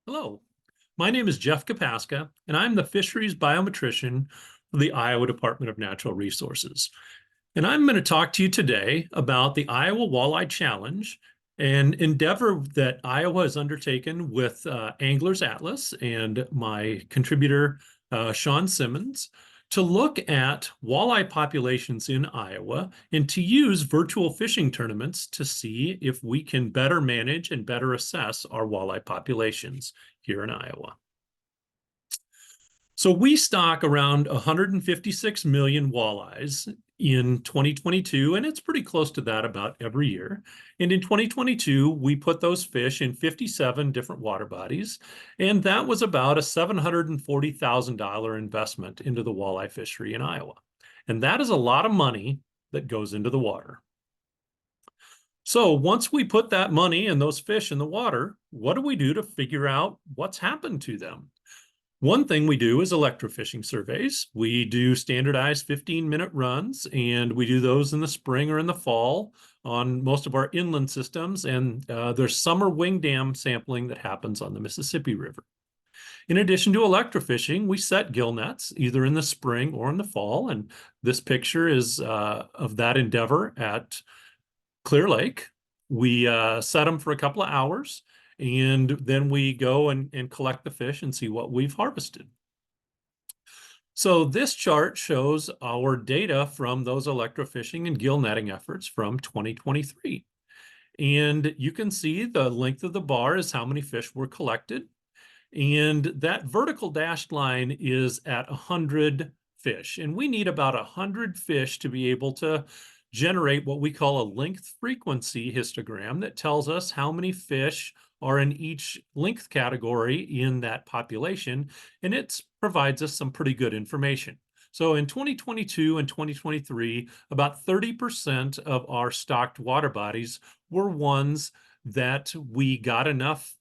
Hello, my name is Jeff Kapaska, and I'm the fisheries biometrician for the Iowa Department of Natural Resources. And I'm going to talk to you today about the Iowa Walleye Challenge, an endeavor that Iowa has undertaken with Anglers Atlas and my contributor, Sean Simmons, to look at walleye populations in Iowa and to use virtual fishing tournaments to see if we can better manage and better assess our walleye populations here in Iowa. So we stock around 156 million walleyes in 2022, and it's pretty close to that about every year. And in 2022, we put those fish in 57 different water bodies, and that was about a $740,000 investment into the walleye fishery in Iowa. And that is a lot of money that goes into the water. So once we put that money and those fish in the water, what do we do to figure out what's happened to them? One thing we do is electrofishing surveys. We do standardized 15-minute runs, and we do those in the spring or in the fall on most of our inland systems. And there's summer wing dam sampling that happens on the Mississippi River. In addition to electrofishing, we set gill nets either in the spring or in the fall. And this picture is of that endeavor at Clear Lake. We set them for a couple of hours, and then we go and collect the fish and see what we've harvested. So this chart shows our data from those electrofishing and gill netting efforts from 2023. And you can see the length of the bar is how many fish were collected. And that vertical dashed line is at 100 fish. And we need about 100 fish to be able to generate what we call a length frequency histogram that tells us how many fish are in each length category in that population, and it provides us some pretty good information. So in 2022 and 2023, about 30% of our stocked water bodies were ones that we got enough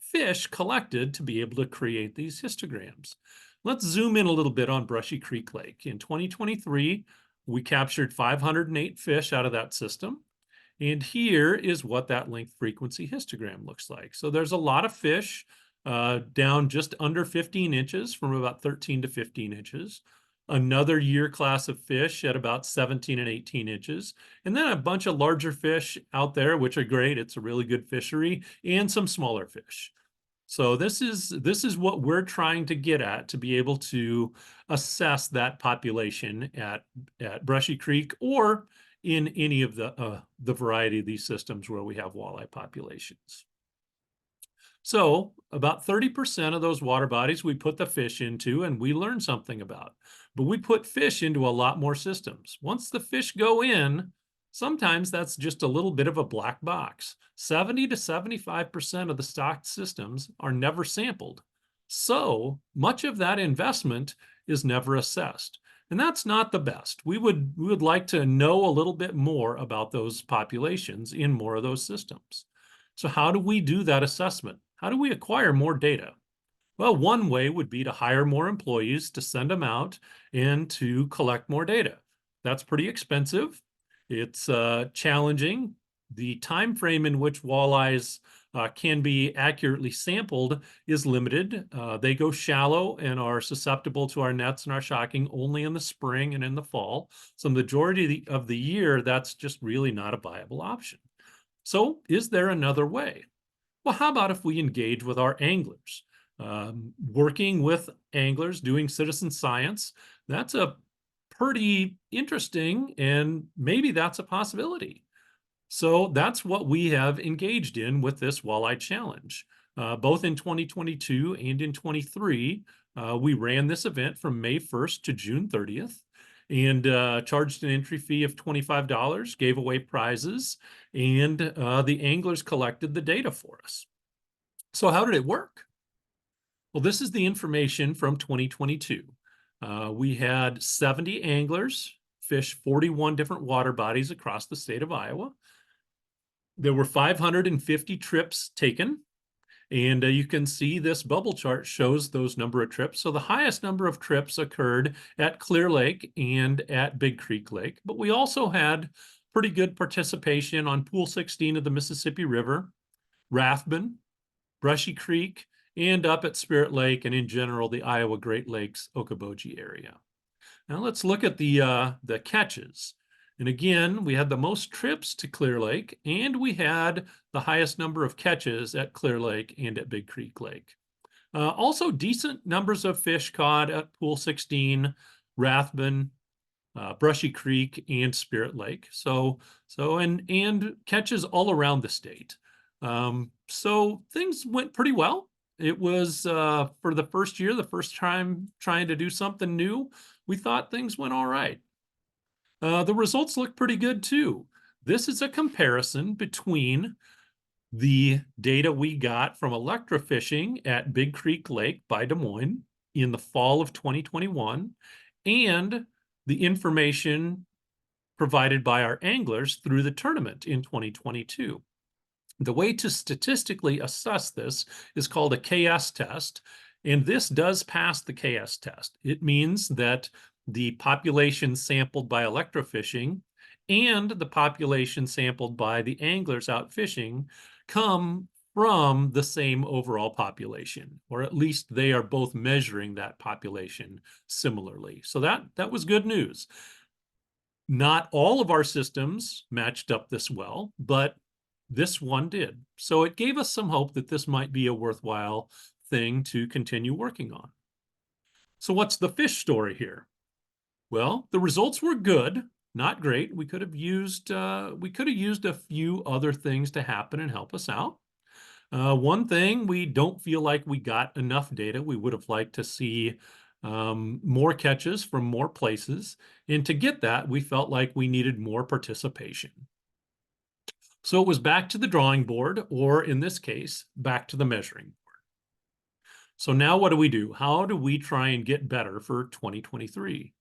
fish collected to be able to create these histograms. Let's zoom in a little bit on Brushy Creek Lake. In 2023, we captured 508 fish out of that system. And here is what that length frequency histogram looks like. So there's a lot of fish down just under 15 inches, from about 13 to 15 inches. Another year class of fish at about 17 and 18 inches. And then a bunch of larger fish out there, which are great. It's a really good fishery, and some smaller fish. So this is what we're trying to get at, to be able to assess that population at Brushy Creek or in any of the variety of these systems where we have walleye populations. So about 30% of those water bodies we put the fish into and we learn something about. But we put fish into a lot more systems. Once the fish go in, sometimes that's just a little bit of a black box. 70 to 75% of the stocked systems are never sampled. So much of that investment is never assessed. And that's not the best. We would like to know a little bit more about those populations in more of those systems. So how do we do that assessment? How do we acquire more data? Well, one way would be to hire more employees to send them out and to collect more data. That's pretty expensive. It's challenging. The time frame in which walleyes can be accurately sampled is limited. They go shallow and are susceptible to our nets and our shocking only in the spring and in the fall. So the majority of the year, that's just really not a viable option. So is there another way? Well, how about if we engage with our anglers? Working with anglers, doing citizen science, that's a pretty interesting, and maybe that's a possibility. So that's what we have engaged in with this Walleye Challenge. Both in 2022 and in 23, we ran this event from May 1st to June 30th and charged an entry fee of $25, gave away prizes, and the anglers collected the data for us. So how did it work? Well, this is the information from 2022. We had 70 anglers fish 41 different water bodies across the state of Iowa. There were 550 trips taken, and you can see this bubble chart shows those number of trips. So the highest number of trips occurred at Clear Lake and at Big Creek Lake, but we also had pretty good participation on Pool 16 of the Mississippi River, Rathbun, Brushy Creek, and up at Spirit Lake, and in general, the Iowa Great Lakes, Okoboji area. Now let's look at the catches. And again, we had the most trips to Clear Lake, and we had the highest number of catches at Clear Lake and at Big Creek Lake. Also decent numbers of fish caught at Pool 16, Rathbun, Brushy Creek, and Spirit Lake. And catches all around the state. So things went pretty well. It was for the first year, the first time trying to do something new, we thought things went all right. The results look pretty good too. This is a comparison between the data we got from electrofishing at Big Creek Lake by Des Moines in the fall of 2021 and the information provided by our anglers through the tournament in 2022. The way to statistically assess this is called a KS test, and this does pass the KS test. It means that the population sampled by electrofishing and the population sampled by the anglers out fishing come from the same overall population, or at least they are both measuring that population similarly. So that was good news. Not all of our systems matched up this well, but this one did. So it gave us some hope that this might be a worthwhile thing to continue working on. So what's the fish story here? Well, the results were good, not great. We could have used a few other things to happen and help us out. One thing, we don't feel like we got enough data. We would have liked to see more catches from more places. And to get that, we felt like we needed more participation. So it was back to the drawing board, or in this case, back to the measuring board. So now what do? How do we try and get better for 2023?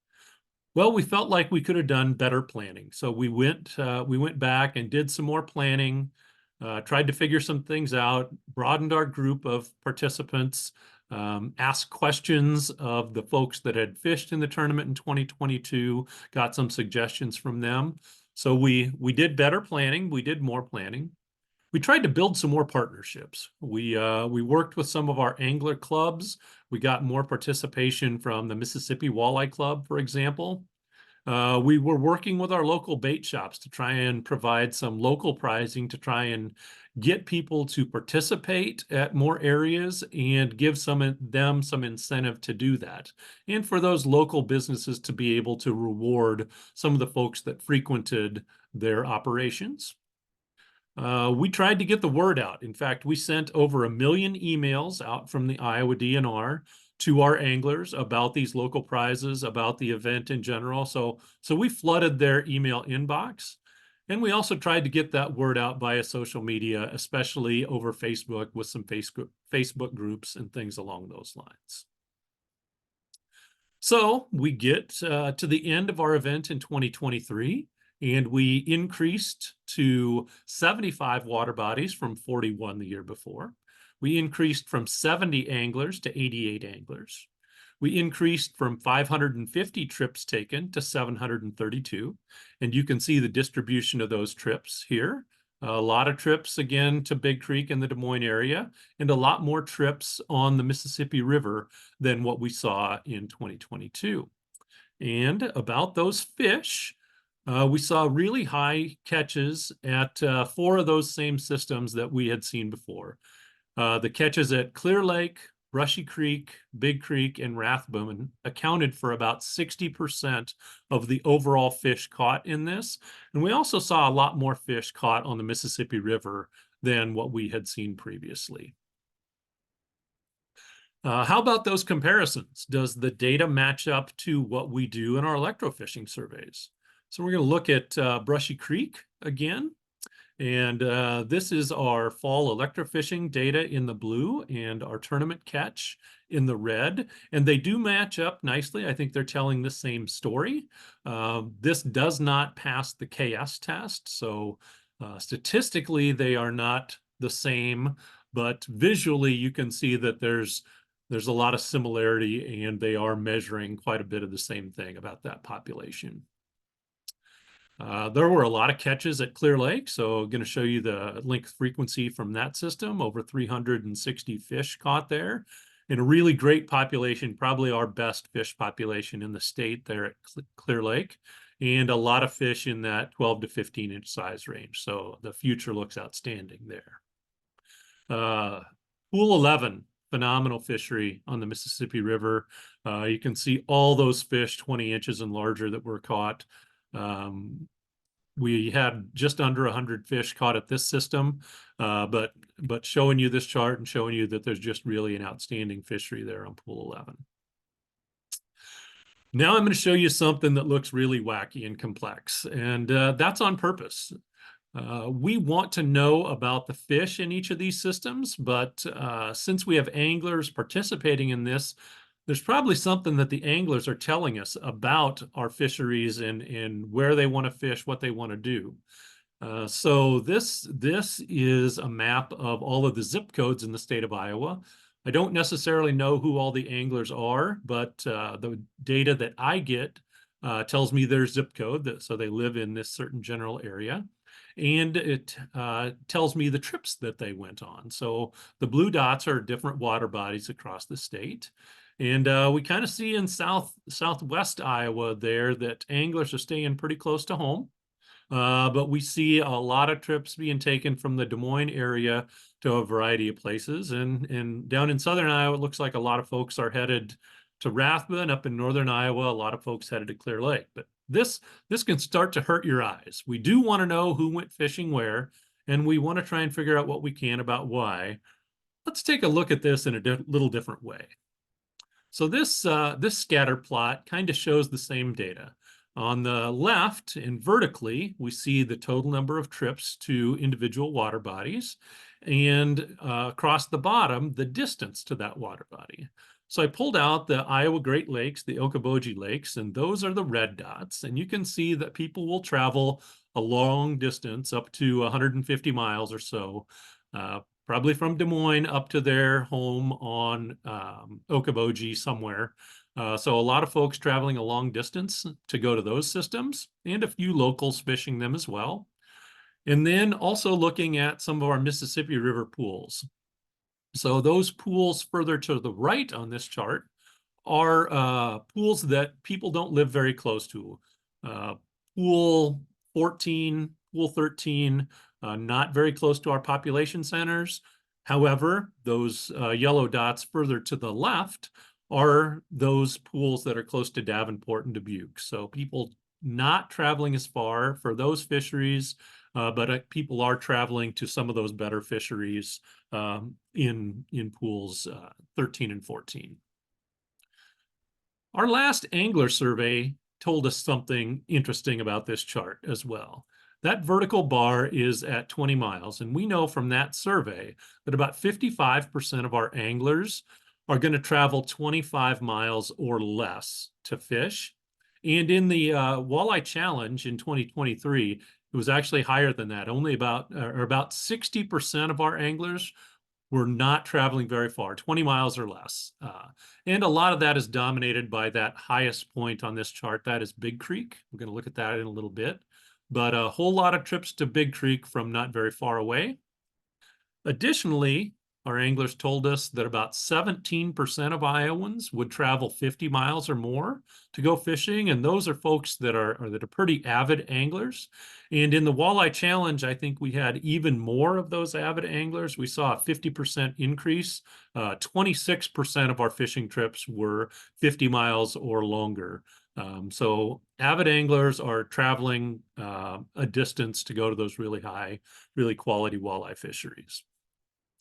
Well, we felt like we could have done better planning. So we went back and did some more planning, tried to figure some things out, broadened our group of participants, asked questions of the folks that had fished in the tournament in 2022, got some suggestions from them. So we did better planning. We did more planning. We tried to build some more partnerships. We worked with some of our angler clubs. We got more participation from the Mississippi Walleye Club, for example. We were working with our local bait shops to try and provide some local prizing to try and get people to participate at more areas and give them some incentive to do that. And for those local businesses to be able to reward some of the folks that frequented their operations. We tried to get the word out. In fact, we sent over 1 million emails out from the Iowa DNR to our anglers about these local prizes, about the event in general. So we flooded their email inbox. And we also tried to get that word out via social media, especially over Facebook with some Facebook groups and things along those lines. So we get to the end of our event in 2023. And we increased to 75 water bodies from 41 the year before. We increased from 70 anglers to 88 anglers. We increased from 550 trips taken to 732. And you can see the distribution of those trips here. A lot of trips, again, to Big Creek in the Des Moines area, and a lot more trips on the Mississippi River than what we saw in 2022. And about those fish, we saw really high catches at 4 of those same systems that we had seen before. The catches at Clear Lake, Brushy Creek, Big Creek, and Rathbun accounted for about 60% of the overall fish caught in this. And we also saw a lot more fish caught on the Mississippi River than what we had seen previously. How about those comparisons? Does the data match up to what we do in our electrofishing surveys? So we're going to look at Brushy Creek again. And this is our fall electrofishing data in the blue and our tournament catch in the red. And they do match up nicely. I think they're telling the same story. This does not pass the KS test. So statistically, they are not the same. But visually, you can see that there's a lot of similarity, and they are measuring quite a bit of the same thing about that population. There were a lot of catches at Clear Lake, so I'm going to show you the link frequency from that system. Over 360 fish caught there, and a really great population, probably our best fish population in the state there at Clear Lake, and a lot of fish in that 12 to 15 inch size range. So the future looks outstanding there. Pool 11, phenomenal fishery on the Mississippi River. You can see all those fish 20 inches and larger that were caught. We had just under 100 fish caught at this system, but showing you this chart and showing you that there's just really an outstanding fishery there on Pool 11. Now I'm going to show you something that looks really wacky and complex, and that's on purpose. We want to know about the fish in each of these systems, but since we have anglers participating in this, there's probably something that the anglers are telling us about our fisheries and where they want to fish, what they want to do. So this is a map of all of the zip codes in the state of Iowa. I don't necessarily know who all the anglers are, but the data that I get tells me their zip code, so they live in this certain general area. And it tells me the trips that they went on. So the blue dots are different water bodies across the state. And we kind of see in southwest Iowa there that anglers are staying pretty close to home. But we see a lot of trips being taken from the Des Moines area to a variety of places. And down in southern Iowa, it looks like a lot of folks are headed to Rathbun. Up in northern Iowa, a lot of folks headed to Clear Lake. But this can start to hurt your eyes. We do want to know who went fishing where, and we want to try and figure out what we can about why. Let's take a look at this in a little different way. So this scatter plot kind of shows the same data. On the left and vertically, we see the total number of trips to individual water bodies, and across the bottom, the distance to that water body. So I pulled out the Iowa Great Lakes, the Okoboji Lakes, and those are the red dots. And you can see that people will travel a long distance, up to 150 miles or so, probably from Des Moines up to their home on Okoboji somewhere. So a lot of folks traveling a long distance to go to those systems, and a few locals fishing them as well. And then also looking at some of our Mississippi River pools. So those pools further to the right on this chart are pools that people don't live very close to. Pool 14, pool 13, not very close to our population centers. However, those yellow dots further to the left are those pools that are close to Davenport and Dubuque. So people not traveling as far for those fisheries, but people are traveling to some of those better fisheries in pools 13 and 14. Our last angler survey told us something interesting about this chart as well. That vertical bar is at 20 miles, and we know from that survey that about 55% of our anglers are going to travel 25 miles or less to fish. And in the Walleye Challenge in 2023, it was actually higher than that. Only about 60% of our anglers were not traveling very far, 20 miles or less. And a lot of that is dominated by that highest point on this chart. That is Big Creek. We're going to look at that in a little bit. But a whole lot of trips to Big Creek from not very far away. Additionally, our anglers told us that about 17% of Iowans would travel 50 miles or more to go fishing, and those are folks that are pretty avid anglers. And in the Walleye Challenge, I think we had even more of those avid anglers. We saw a 50% increase. 26% of our fishing trips were 50 miles or longer. So avid anglers are traveling a distance to go to those really high, really quality walleye fisheries.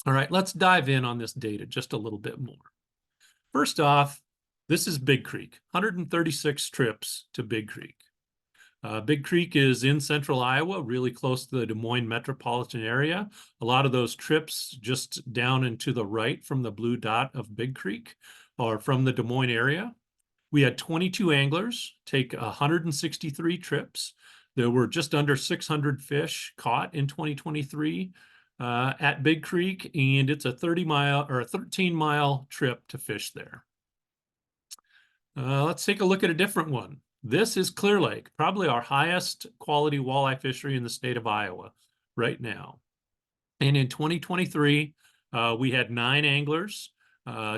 All right, let's dive in on this data just a little bit more. First off, this is Big Creek, 136 trips to Big Creek. Big Creek is in central Iowa, really close to the Des Moines metropolitan area. A lot of those trips just down and to the right from the blue dot of Big Creek are from the Des Moines area. We had 22 anglers take 163 trips. There were just under 600 fish caught in 2023 at Big Creek, and it's a 30-mile or a 13-mile trip to fish there. Let's take a look at a different one. This is Clear Lake, probably our highest quality walleye fishery in the state of Iowa right now. And in 2023, we had 9 anglers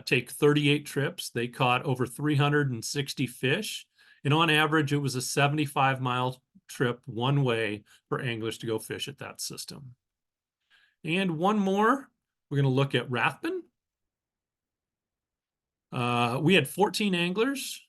take 38 trips. They caught over 360 fish. And on average, it was a 75-mile trip one way for anglers to go fish at that system. And one more, we're going to look at Rathbun. We had 14 anglers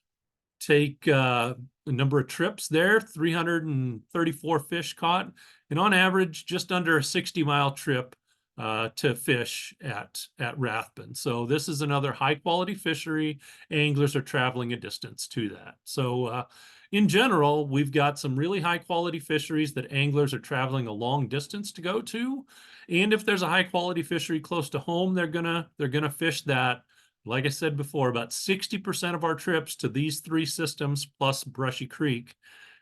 take a number of trips there, 334 fish caught, and on average, just under a 60-mile trip to fish at Rathbun. So this is another high-quality fishery. Anglers are traveling a distance to that. So in general, we've got some really high-quality fisheries that anglers are traveling a long distance to go to. And if there's a high-quality fishery close to home, they're gonna fish that. Like I said before, about 60% of our trips to these 3 systems plus Brushy Creek,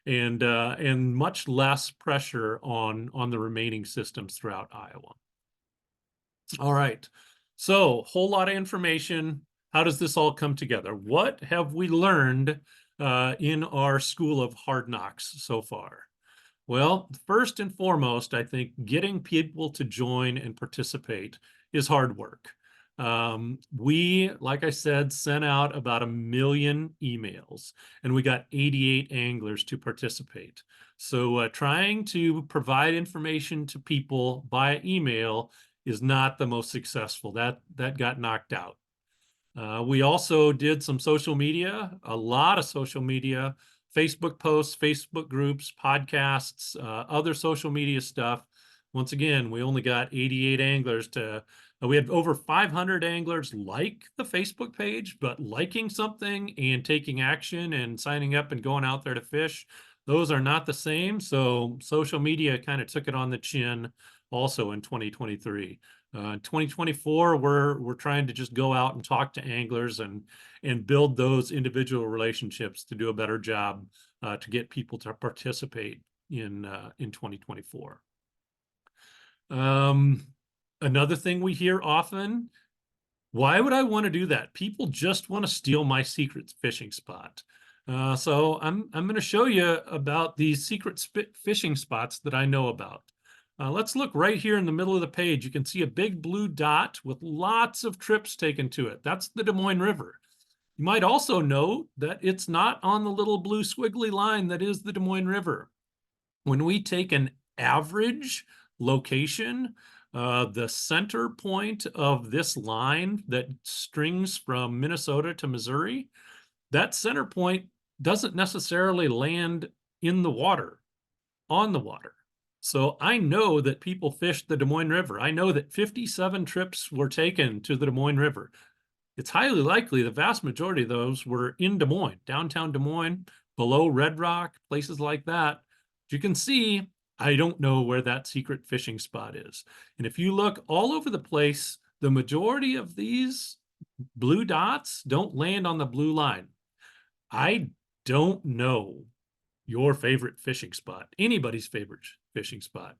and much less pressure on the remaining systems throughout Iowa. All right, so whole lot of information. How does this all come together? What have we learned in our School of Hard Knocks so far? Well, first and foremost, I think getting people to join and participate is hard work. We, like I said, sent out about 1 million emails, and we got 88 anglers to participate. So trying to provide information to people via email is not the most successful. That got knocked out. We also did some social media, a lot of social media, Facebook posts, Facebook groups, podcasts, other social media stuff. Once again, we only got 88 anglers to, we had over 500 anglers like the Facebook page, but liking something and taking action and signing up and going out there to fish, those are not the same. So social media kind of took it on the chin also in 2023. 2024, we're trying to just go out and talk to anglers and build those individual relationships to do a better job to get people to participate in 2024. Another thing we hear often, why would I want to do that? People just want to steal my secret fishing spot. So I'm going to show you about these secret fishing spots that I know about. Let's look right here in the middle of the page. You can see a big blue dot with lots of trips taken to it. That's the Des Moines River. You might also note that it's not on the little blue squiggly line that is the Des Moines River. When we take an average location, the center point of this line that strings from Minnesota to Missouri, that center point doesn't necessarily land in the water, on the water. So I know that people fished the Des Moines River. I know that 57 trips were taken to the Des Moines River. It's highly likely the vast majority of those were in Des Moines, downtown Des Moines, below Red Rock, places like that. As you can see, I don't know where that secret fishing spot is. And if you look all over the place, the majority of these blue dots don't land on the blue line. I don't know your favorite fishing spot, anybody's favorite fishing spot.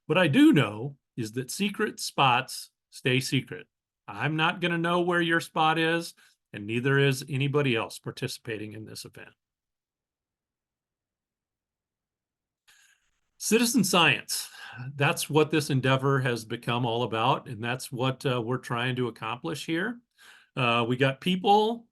What I do know is that secret spots stay secret. I'm not going to know where your spot is, and neither is anybody else participating in this event. Citizen science, that's what this endeavor has become all about, and that's what we're trying to accomplish here. We got people,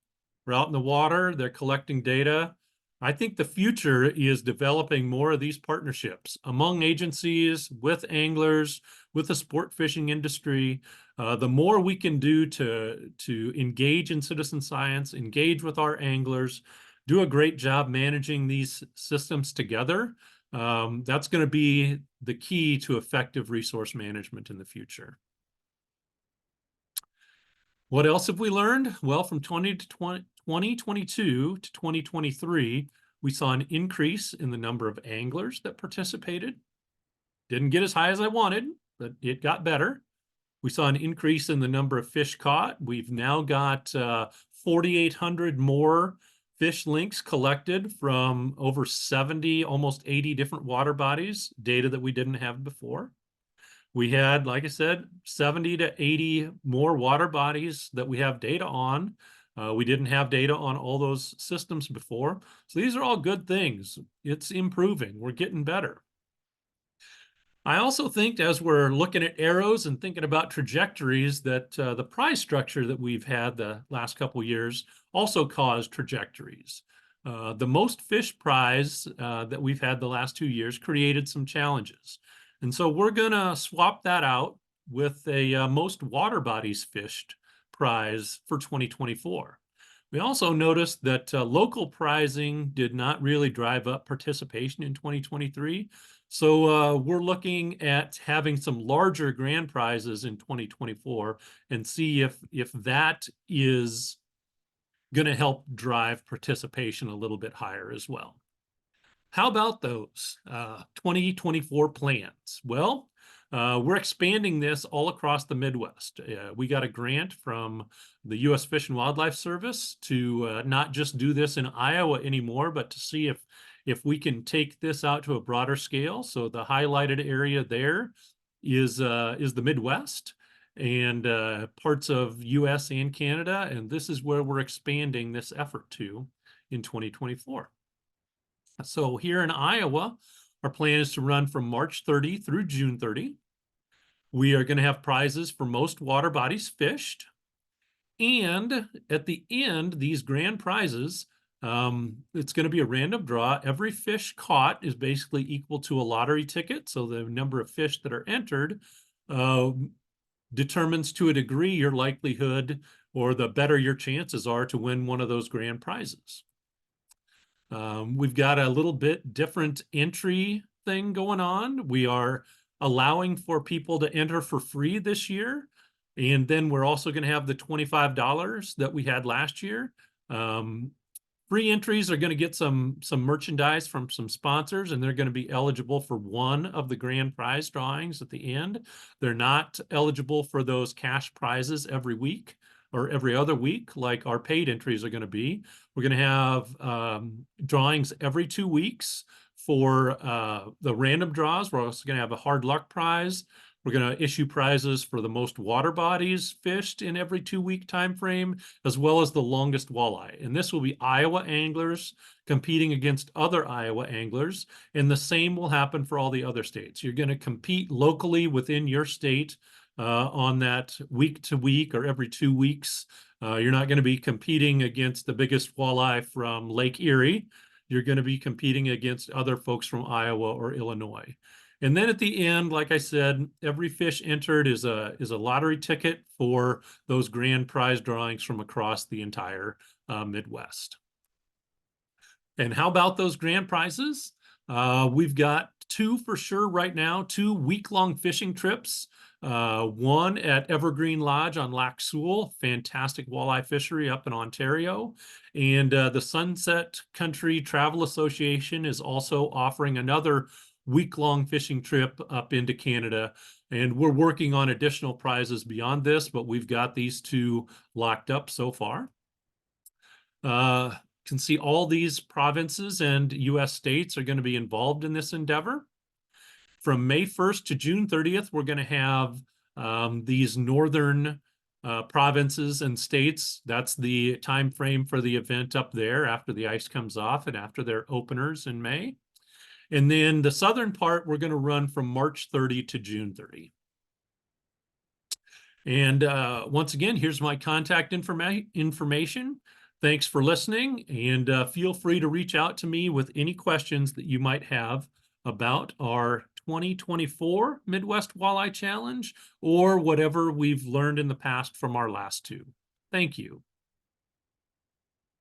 we're out in the water, they're collecting data. I think the future is developing more of these partnerships among agencies, with anglers, with the sport fishing industry. The more we can do to engage in citizen science, engage with our anglers, do a great job managing these systems together, that's going to be the key to effective resource management in the future. What else have we learned? Well, from 2022 to 2023, we saw an increase in the number of anglers that participated. Didn't get as high as I wanted, but it got better. We saw an increase in the number of fish caught. We've now got 4,800 more fish links collected from over 70, almost 80 different water bodies, data that we didn't have before. We had, like I said, 70 to 80 more water bodies that we have data on. We didn't have data on all those systems before. So these are all good things. It's improving. We're getting better. I also think as we're looking at arrows and thinking about trajectories that the prize structure that we've had the last couple years also caused trajectories. The most fish prize that we've had the last 2 years created some challenges. And so we're going to swap that out with a most water bodies fished prize for 2024. We also noticed that local prizing did not really drive up participation in 2023. So we're looking at having some larger grand prizes in 2024 and see if that is going to help drive participation a little bit higher as well. How about those 2024 plans? Well, we're expanding this all across the Midwest. We got a grant from the U.S. Fish and Wildlife Service to not just do this in Iowa anymore, but to see if we can take this out to a broader scale. So the highlighted area there is the Midwest and parts of U.S. and Canada, and this is where we're expanding this effort to in 2024. So here in Iowa, our plan is to run from March 30 through June 30. We are going to have prizes for most water bodies fished. And at the end, these grand prizes, it's going to be a random draw. Every fish caught is basically equal to a lottery ticket. So the number of fish that are entered determines to a degree your likelihood or the better your chances are to win one of those grand prizes. We've got a little bit different entry thing going on. We are allowing for people to enter for free this year. And then we're also going to have the $25 that we had last year. Free entries are going to get some merchandise from some sponsors, and they're going to be eligible for one of the grand prize drawings at the end. They're not eligible for those cash prizes every week or every other week, like our paid entries are going to be. We're going to have drawings every 2 weeks for the random draws. We're also going to have a hard luck prize. We're going to issue prizes for the most water bodies fished in every 2-week time frame, as well as the longest walleye. And this will be Iowa anglers competing against other Iowa anglers. And the same will happen for all the other states. You're going to compete locally within your state on that week to week or every 2 weeks. You're not going to be competing against the biggest walleye from Lake Erie. You're going to be competing against other folks from Iowa or Illinois. And then at the end, like I said, every fish entered is a lottery ticket for those grand prize drawings from across the entire Midwest. And how about those grand prizes? We've got 2 for sure right now, 2 week-long fishing trips. One at Evergreen Lodge on Lac Sewell, fantastic walleye fishery up in Ontario. And the Sunset Country Travel Association is also offering another week-long fishing trip up into Canada. And we're working on additional prizes beyond this, but we've got these 2 locked up so far. Can see all these provinces and U.S. states are going to be involved in this endeavor. From May 1st to June 30th, we're going to have these northern provinces and states. That's the time frame for the event up there after the ice comes off and after their openers in May. And then the southern part, we're going to run from March 30 to June 30. And once again, here's my contact information. Thanks for listening, and feel free to reach out to me with any questions that you might have about our 2024 Midwest Walleye Challenge or whatever we've learned in the past from our last 2. Thank you.